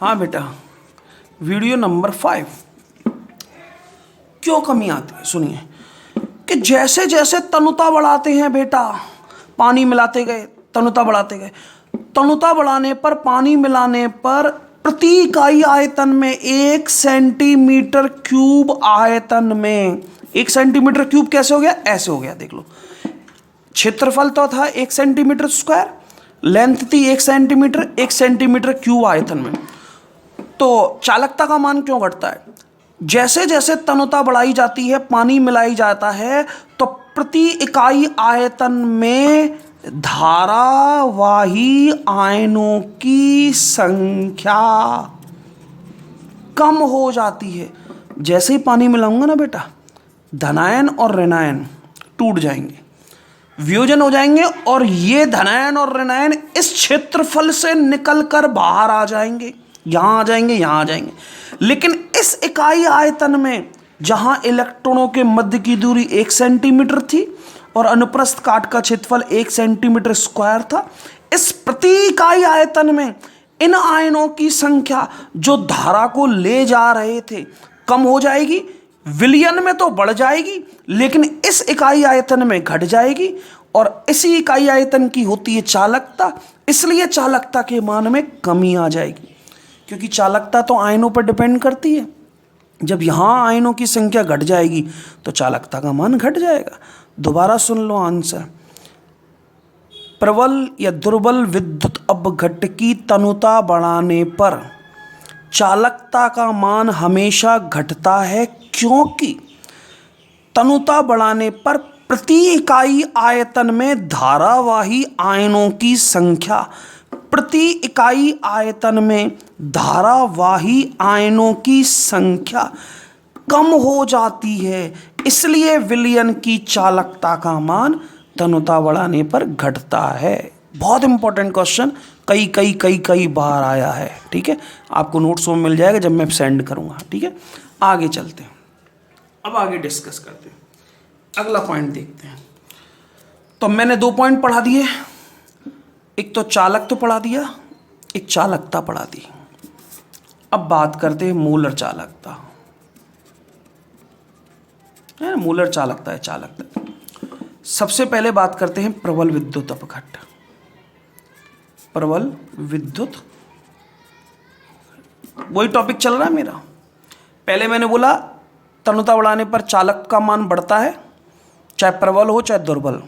हाँ बेटा, video number 5। क्यों कमी आती है सुनिए कि जैसे जैसे तनुता बढ़ाते हैं बेटा, पानी मिलाते गए, तनुता बढ़ाते गए, तनुता बढ़ाने पर, पानी मिलाने पर प्रति इकाई आयतन में 1 सेंटीमीटर क्यूब आयतन में, 1 सेंटीमीटर क्यूब कैसे हो गया? ऐसे हो गया, देख लो। क्षेत्रफल तो था 1 सेंटीमीटर स्क्वायर, लेंथ थी 1 सेंटीमीटर, 1 सेंटीमीटर क्यूब आयतन में। तो चालकता का मान क्यों घटता है? जैसे जैसे तनुता बढ़ाई जाती है, पानी मिलाई जाता है, तो प्रति इकाई आयतन में धारावाही आयनों की संख्या कम हो जाती है। जैसे ही पानी मिलाऊंगा ना बेटा, धनायन और ऋणायन टूट जाएंगे, वियोजन हो जाएंगे, और ये धनायन और ऋणायन इस क्षेत्रफल से निकलकर बाहर आ जाएंगे, यहां आ जाएंगे, यहां आ जाएंगे। लेकिन इस इकाई आयतन में जहां इलेक्ट्रॉनों के मध्य की दूरी 1 सेंटीमीटर थी और अनुप्रस्थ काट का क्षेत्रफल 1 सेंटीमीटर स्क्वायर था, इस प्रति इकाई आयतन में इन आयनों की संख्या जो धारा को ले जा रहे थे कम हो जाएगी, विलयन में तो बढ़ जाएगी, लेकिन इस इकाई आयतन में घट जाएगी। और इसी इकाई आयतन की होती है चालकता, इसलिए चालकता के मान में कमी आ जाएगी, क्योंकि चालकता तो आयनों पर डिपेंड करती है। जब यहां आयनों की संख्या घट जाएगी तो चालकता का मान घट जाएगा। दोबारा सुन लो आंसर। प्रबल या दुर्बल विद्युत अपघट्ट की तनुता बढ़ाने पर चालकता का मान हमेशा घटता है, क्योंकि तनुता बढ़ाने पर प्रति इकाई आयतन में धारावाही आयनों की संख्या, प्रति इकाई आयतन में धारावाही आयनों की संख्या कम हो जाती है, इसलिए विलयन की चालकता का मान तनुता बढ़ाने पर घटता है। बहुत इंपॉर्टेंट क्वेश्चन, कई बार आया है। ठीक है, आपको नोट्स में मिल जाएगा जब मैं सेंड करूंगा। ठीक है, आगे चलते हैं, अब आगे डिस्कस करते हैं, अगला पॉइंट देखते हैं। तो मैंने 2 पॉइंट पढ़ा दिए, एक तो चालक तो पढ़ा दिया, एक चालकता पढ़ा दी। अब बात करते हैं मूलर चालकता, है मूलर चालकता है चालकता। सबसे पहले बात करते हैं प्रबल विद्युत अपघट्ट। प्रबल विद्युत, वही टॉपिक चल रहा है मेरा। पहले मैंने बोला तनुता बढ़ाने पर चालक का मान बढ़ता है, चाहे प्रबल हो चाहे दुर्बल।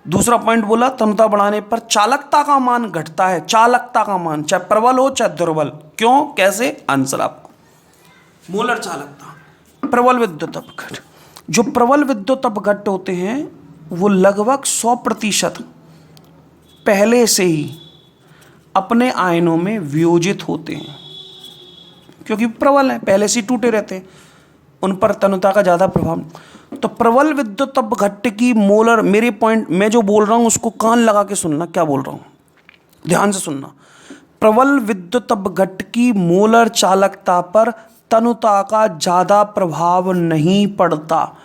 दूसरा पॉइंट बोला तनुता बढ़ाने पर चालकता का मान घटता है, चालकता का मान चाहे प्रबल हो चाहे दुर्बल। क्यों, कैसे? आंसर आपको। मूलर चालकता, प्रबल विद्युत अपघट्ट। जो प्रबल विद्युत अपघट्ट होते हैं वो लगभग 100% पहले से ही अपने आयनों में वियोजित होते हैं, क्योंकि प्रबल है, पहले से ही टूटे रहते हैं, उन पर तनुता का ज़्यादा प्रभाव। तो प्रबल विद्युत अपघट्ट की मोलर, मेरे पॉइंट मैं जो बोल रहा हूँ उसको कान लगा के सुनना, क्या बोल रहा हूँ ध्यान से सुनना। प्रबल विद्युत अपघट्ट की मोलर चालकता पर तनुता का ज़्यादा प्रभाव नहीं पड़ता।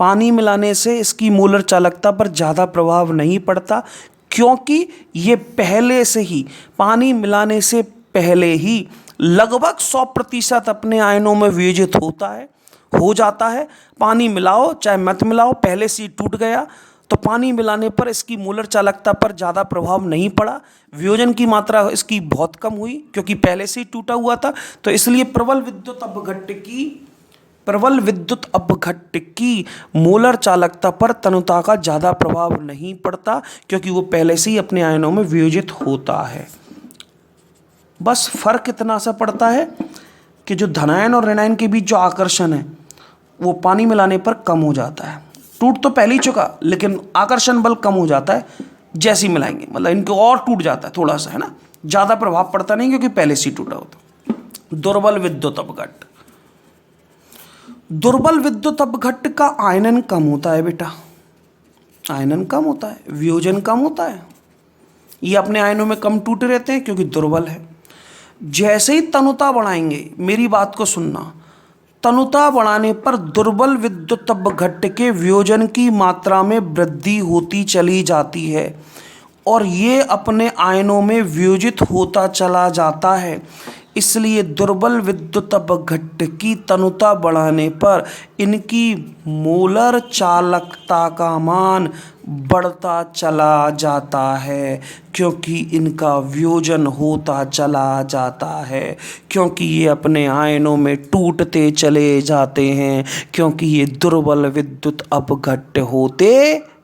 पानी मिलाने से इसकी मोलर चालकता पर ज़्यादा प्रभाव नहीं पड़ता, क्योंकि ये पहले से ही, पानी मिलाने से पहले ही लगभग 100% अपने आयनों में वियोजित हो जाता है। पानी मिलाओ चाहे मत मिलाओ, पहले से ही टूट गया, तो पानी मिलाने पर इसकी मोलर चालकता पर ज़्यादा प्रभाव नहीं पड़ा, वियोजन की मात्रा इसकी बहुत कम हुई, क्योंकि पहले से ही टूटा हुआ था। तो इसलिए प्रबल विद्युत अपघट्ट की मोलर चालकता पर तनुता का ज़्यादा प्रभाव नहीं पड़ता, क्योंकि वो पहले से ही अपने आयनों में वियोजित होता है। बस फर्क इतना सा पड़ता है कि जो धनायन और ऋणायन के बीच जो आकर्षण है वो पानी मिलाने पर कम हो जाता है। टूट तो पहले ही चुका, लेकिन आकर्षण बल कम हो जाता है जैसे ही मिलाएंगे, मतलब इनको और टूट जाता है थोड़ा सा, है ना, ज़्यादा प्रभाव पड़ता नहीं क्योंकि पहले से ही टूटा होता। दुर्बल विद्युत अपघट्ट, दुर्बल विद्युत अपघट्ट का आयनन कम होता है बेटा, आयनन कम होता है, वियोजन कम होता है, ये अपने आयनों में कम टूटे रहते हैं क्योंकि दुर्बल है। जैसे ही तनुता बढ़ाएंगे, मेरी बात को सुनना, तनुता बढ़ाने पर दुर्बल विद्युत अपघट्ट के वियोजन की मात्रा में वृद्धि होती चली जाती है और ये अपने आयनों में वियोजित होता चला जाता है। इसलिए दुर्बल विद्युत अपघट्ट तनुता बढ़ाने पर इनकी मोलर चालकता का मान बढ़ता चला जाता है, क्योंकि इनका वियोजन होता चला जाता है, क्योंकि ये अपने आयनों में टूटते चले जाते हैं, क्योंकि ये दुर्बल विद्युत अपघट्ट होते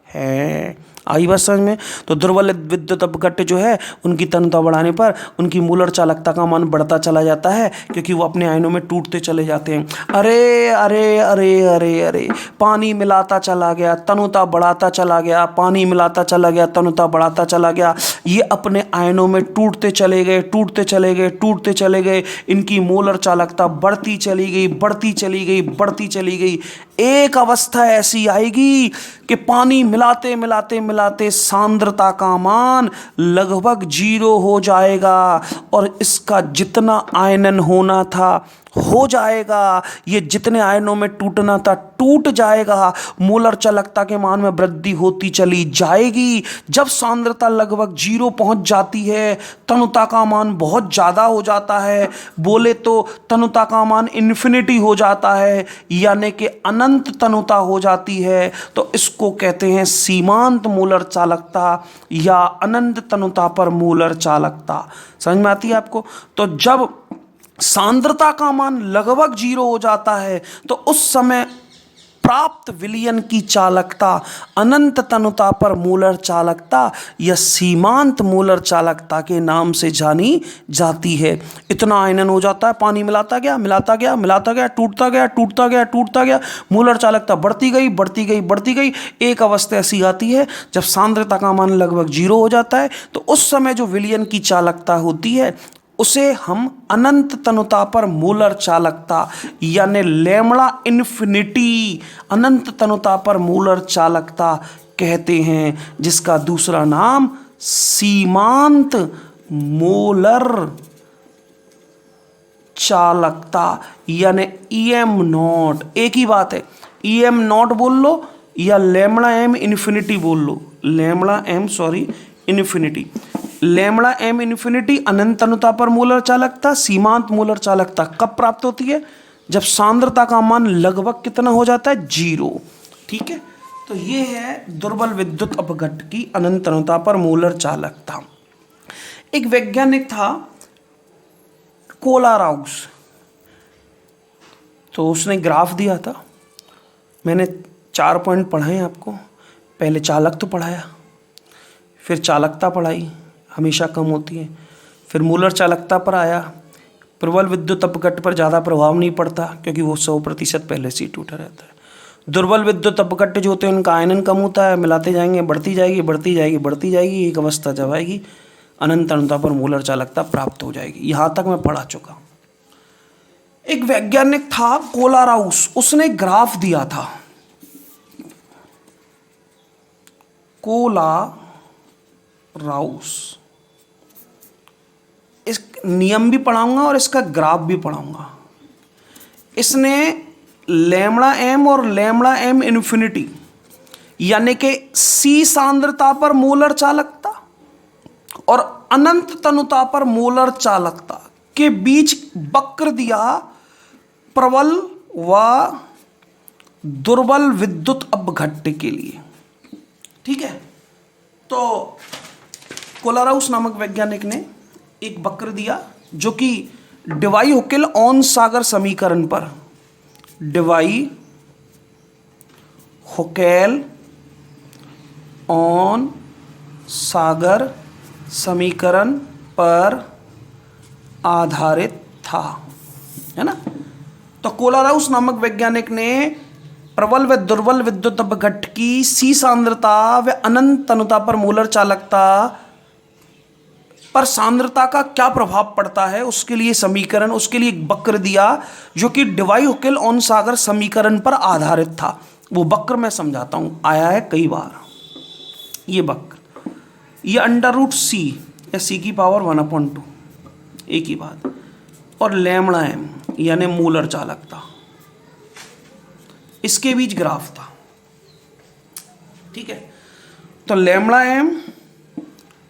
हैं। आई बात समझ में? तो दुर्बल विद्युत अपघट्ट जो है उनकी तनुता बढ़ाने पर उनकी मूलर चालकता का मान बढ़ता चला जाता है, क्योंकि वो अपने आयनों में टूटते चले जाते हैं। अरे अरे अरे अरे अरे, पानी मिलाता चला गया, तनुता बढ़ाता चला गया, पानी मिलाता चला गया, तनुता बढ़ाता चला गया, ये अपने आयनों में टूटते चले गए, टूटते चले गए, टूटते चले गए, इनकी मूलर चालकता बढ़ती चली गई, बढ़ती चली गई, बढ़ती चली गई। एक अवस्था ऐसी आएगी कि पानी मिलाते मिलाते मिलाते सांद्रता का मान लगभग 0 हो जाएगा और इसका जितना आयनन होना था हो जाएगा, ये जितने आयनों में टूटना था टूट जाएगा, मोलर चालकता के मान में वृद्धि होती चली जाएगी। जब सांद्रता लगभग 0 पहुंच जाती है, तनुता का मान बहुत ज़्यादा हो जाता है, बोले तो तनुता का मान इन्फिनिटी हो जाता है, यानी कि अनंत तनुता हो जाती है, तो इसको कहते हैं सीमांत मोलर चालकता या अनंत तनुता पर मोलर चालकता। समझ में आती है आपको? तो जब सांद्रता का मान लगभग 0 हो जाता है तो उस समय प्राप्त विलयन की चालकता अनंत तनुता पर मूलर चालकता या सीमांत मूलर चालकता के नाम से जानी जाती है। इतना आयनन हो जाता है, पानी मिलाता गया मिलाता गया मिलाता गया, टूटता गया टूटता गया टूटता गया, मूलर चालकता बढ़ती गई बढ़ती गई बढ़ती गई। एक अवस्था ऐसी आती है जब सांद्रता का मान लगभग 0 हो जाता है, तो उस समय जो विलयन की चालकता होती है उसे हम अनंत तनुता पर मूलर चालकता यानी लैम्बडा इन्फिनिटी अनंत तनुता पर मूलर चालकता कहते हैं, जिसका दूसरा नाम सीमांत मोलर चालकता यानी EM नॉट। एक ही बात है, EM नॉट बोल लो या लैम्बडा एम इन्फिनिटी बोल लो, lambda M sorry infinity. Lambda M infinity अनंत तनुता पर मूलर चालकता, सीमांत मूलर चालकता कब प्राप्त होती है? जब सांद्रता का मान लगभग कितना हो जाता है? 0। ठीक है, तो ये है दुर्बल विद्युत अपघट्ट की अनंत तनुता पर मूलर चालकता। एक वैज्ञानिक था कोलाराउस, तो उसने ग्राफ दिया था। मैंने 4 पॉइंट पढ़ाए आपको। पहले चालक तो पढ़ाया, फिर चालकता पढ़ाई, हमेशा कम होती है, फिर मूलर चालकता पर आया। प्रबल विद्युत अपघट्ट पर ज़्यादा प्रभाव नहीं पड़ता क्योंकि वो 100% पहले से ही टूटा रहता है। दुर्बल विद्युत अपघट्ट जो होते हैं उनका आयनन कम होता है, मिलाते जाएंगे बढ़ती जाएगी बढ़ती जाएगी बढ़ती जाएगी, एक अवस्था जब आएगी अनंत तनुता पर मूलर चालकता प्राप्त हो जाएगी। यहाँ तक मैं पढ़ा चुका हूँ। एक वैज्ञानिक था कोलाराउस, उसने ग्राफ दिया था। कोलाराउस, इस नियम भी पढ़ाऊंगा और इसका ग्राफ भी पढ़ाऊंगा। इसने लैम्बडा एम और लैम्बडा एम इन्फिनिटी यानी कि C सांद्रता पर मोलर चालकता और अनंत तनुता पर मोलर चालकता के बीच वक्र दिया प्रबल व दुर्बल विद्युत अपघट्ट के लिए। ठीक है, तो कोलाराउस नामक वैज्ञानिक ने एक वक्र दिया जो कि डिवाई हुकेल ऑन सागर समीकरण पर, डिवाई हुकेल ऑन सागर समीकरण पर आधारित था, है ना। तो कोलाराउस नामक वैज्ञानिक ने प्रबल व दुर्बल विद्युत अपघट्ट की C सांद्रता व अनंत तनुता पर मोलर चालकता पर सांद्रता का क्या प्रभाव पड़ता है उसके लिए समीकरण, उसके लिए वक्र दिया जो कि डिवाई हुकेल ऑन सागर समीकरण पर आधारित था। वो वक्र मैं समझाता हूं, आया है कई बार। ये वक्र, ये √C या C की पावर 1/2, एक ही बात, और लैम्बडा एम यानी मूलर चालकता, इसके बीच ग्राफ था। ठीक है, तो लैम्बडा एम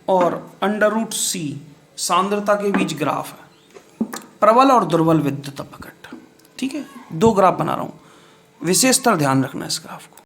और √C सांद्रता के बीच ग्राफ है। प्रबल और दुर्बल विद्युत अपघट्ट। ठीक है, 2 ग्राफ बना रहा हूँ, विशेषतर ध्यान रखना इस ग्राफ को।